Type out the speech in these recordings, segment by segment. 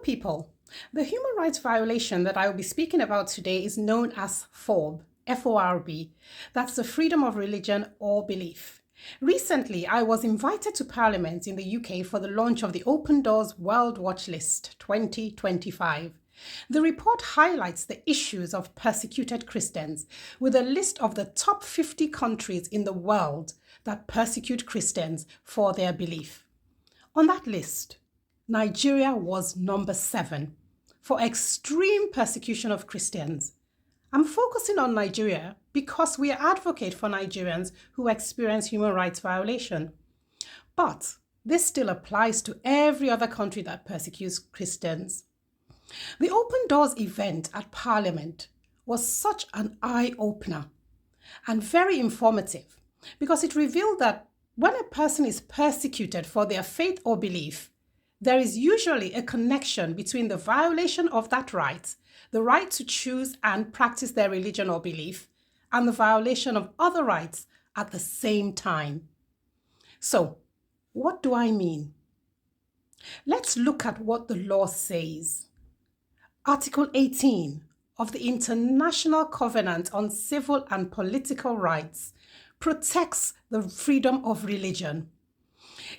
people, the human rights violation that I will be speaking about today is known as FORB, F-O-R-B. That's the freedom of religion or belief. Recently, I was invited to Parliament in the UK for the launch of the Open Doors World Watch List 2025. The report highlights the issues of persecuted Christians with a list of the top 50 countries in the world that persecute Christians for their belief. On that list, Nigeria was number 7 for extreme persecution of Christians. I'm focusing on Nigeria because we advocate for Nigerians who experience human rights violation. But this still applies to every other country that persecutes Christians. The Open Doors event at Parliament was such an eye-opener and very informative because it revealed that when a person is persecuted for their faith or belief, there is usually a connection between the violation of that right, the right to choose and practice their religion or belief, and the violation of other rights at the same time. So, what do I mean? Let's look at what the law says. Article 18 of the International Covenant on Civil and Political Rights protects the freedom of religion.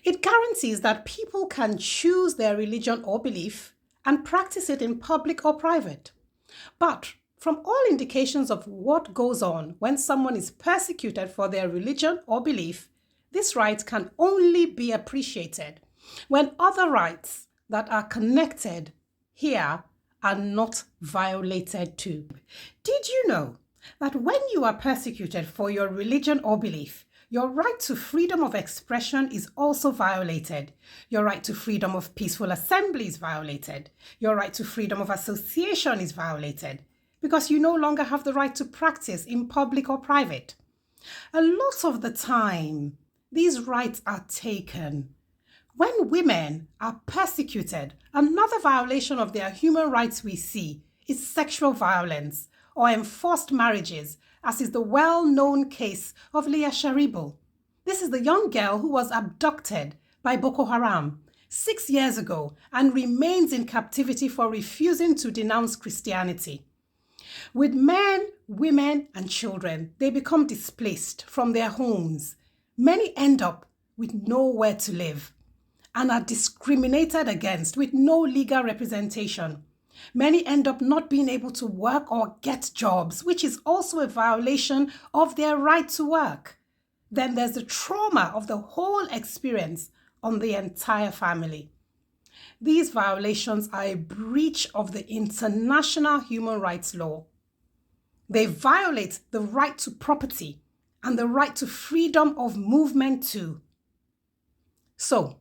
It guarantees that people can choose their religion or belief and practice it in public or private. But from all indications of what goes on when someone is persecuted for their religion or belief, this right can only be appreciated when other rights that are connected here are not violated too. Did you know that when you are persecuted for your religion or belief, your right to freedom of expression is also violated. Your right to freedom of peaceful assembly is violated. Your right to freedom of association is violated because you no longer have the right to practice in public or private. A lot of the time, these rights are taken. When women are persecuted, another violation of their human rights we see is sexual violence or enforced marriages, as is the well-known case of Leah Sharibu. This is the young girl who was abducted by Boko Haram 6 years ago and remains in captivity for refusing to denounce Christianity. With men, women, and children, they become displaced from their homes. Many end up with nowhere to live and are discriminated against with no legal representation. Many end up not being able to work or get jobs, which is also a violation of their right to work. Then there's the trauma of the whole experience on the entire family. These violations are a breach of the international human rights law. They violate the right to property and the right to freedom of movement too. So,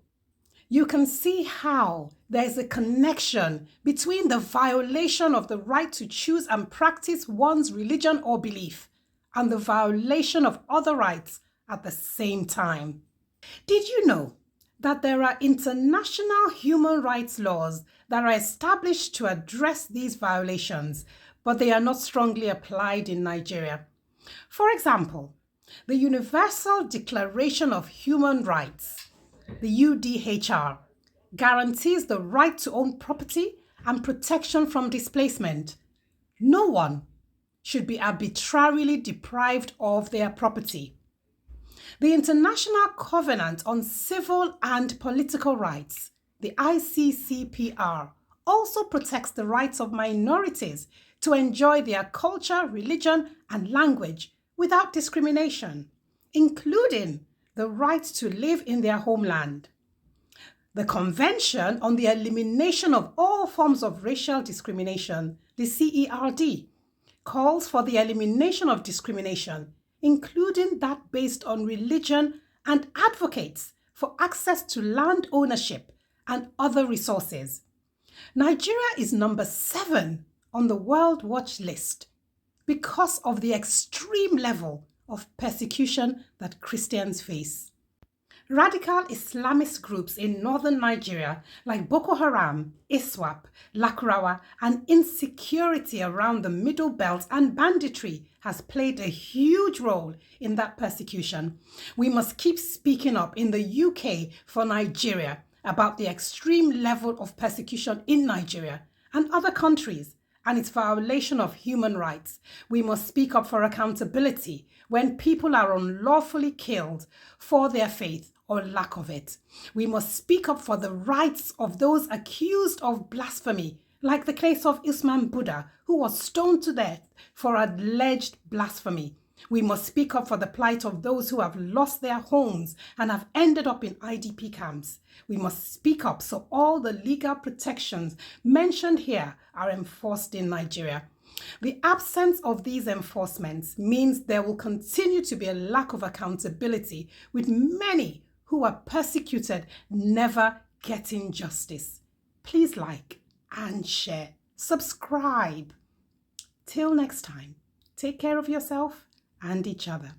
you can see how there is a connection between the violation of the right to choose and practice one's religion or belief and the violation of other rights at the same time. Did you know that there are international human rights laws that are established to address these violations, but they are not strongly applied in Nigeria? For example, the Universal Declaration of Human Rights, the UDHR, guarantees the right to own property and protection from displacement. No one should be arbitrarily deprived of their property. The International Covenant on Civil and Political Rights, the ICCPR, also protects the rights of minorities to enjoy their culture, religion, and language without discrimination, including the right to live in their homeland. The Convention on the Elimination of All Forms of Racial Discrimination, the CERD, calls for the elimination of discrimination, including that based on religion, and advocates for access to land ownership and other resources. Nigeria is number 7 on the World Watch List because of the extreme level of persecution that Christians face. Radical Islamist groups in northern Nigeria like Boko Haram, ISWAP, Lakurawa, and insecurity around the Middle Belt and banditry has played a huge role in that persecution. We must keep speaking up in the UK for Nigeria about the extreme level of persecution in Nigeria and other countries and its violation of human rights. We must speak up for accountability when people are unlawfully killed for their faith or lack of it. We must speak up for the rights of those accused of blasphemy, like the case of Usman Buda, who was stoned to death for alleged blasphemy. We must speak up for the plight of those who have lost their homes and have ended up in IDP camps. We must speak up so all the legal protections mentioned here are enforced in Nigeria. The absence of these enforcements means there will continue to be a lack of accountability, with many who are persecuted never getting justice. Please like and share. Subscribe. Till next time, take care of yourself and each other.